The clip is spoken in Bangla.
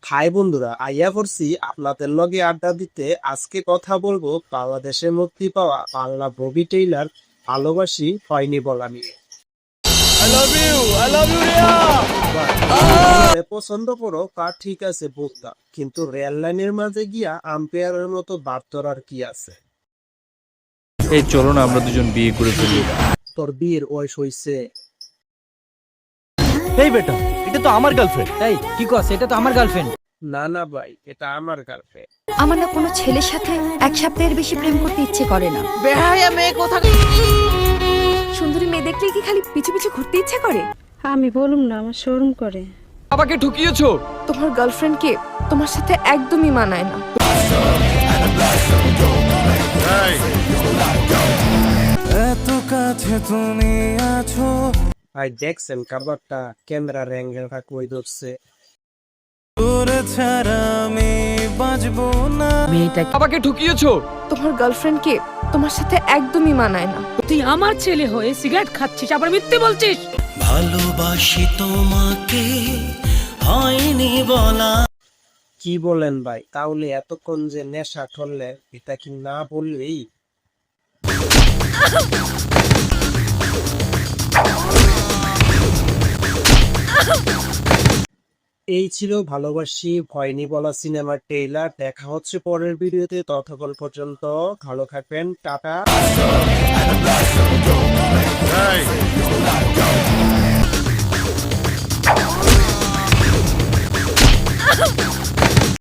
হাই বন্ধুরা, আইয়া পড়ছি আপনাদের লগে আড্ডা দিতে। আজকে কথা বলবো বাংলাদেশে মুক্তি পাওয়া বাংলা মুভি ট্রেইলার ভালোবাসি হয়নি বলা নিয়ে। পছন্দ করো কার ঠিক আছে বুঝতাম, কিন্তু রেল লাইনের মাঝে গিয়া আম্পায়ারের মতো বার্তার আর কি আছে। এই চলো না আমরা দুজন বিয়ে করে ফেলি। তোর বিয়ের বয়স হইছে? এই বেটা, এটা তো আমার গার্লফ্রেন্ড। এই কি কস, এটা তো আমার গার্লফ্রেন্ড। না না ভাই, এটা আমার গার্লফ্রেন্ড। আমার না কোনো ছেলের সাথে এক সপ্তাহের বেশি প্রেম করতে ইচ্ছে করে না। বেহায়া মেয়ে কোথা। সুন্দরী মেয়ে দেখলে কি খালি পিছু পিছু ঘুরতে ইচ্ছে করে? আমি বলুম না, আমার শরম করে। বাবাকে ঠকিয়েছো। তোমার গার্লফ্রেন্ডকে তোমার সাথে একদমই মানায় না। এত কাছে তুমি আছো। ভাই দেখছেন কাবারটা ক্যামেরার অ্যাঙ্গেলটা কই ধরছে? তোর ছাড়া আমি বাঁচবো না। মেয়েটা বাবাকে ঠকিয়েছো। তোমার গার্লফ্রেন্ডকে তোমার সাথে একদমই মানায় না। তুই আমার ছেলে হয়ে সিগারেট খাচ্ছিস, আবার মিথ্যে বলছিস। ভালোবাসি তোমাকে হয়নি বলা। কি বলেন ভাই? তাহলে এতক্ষণ যে নেশা ঠললে এটা কি না বললেই? এই ছিল ভালোবাসি হয়নি বলা সিনেমার ট্রেইলার। দেখা হচ্ছে পরের ভিডিওতে, ততক্ষণ পর্যন্ত ভালো থাকবেন, টাটা।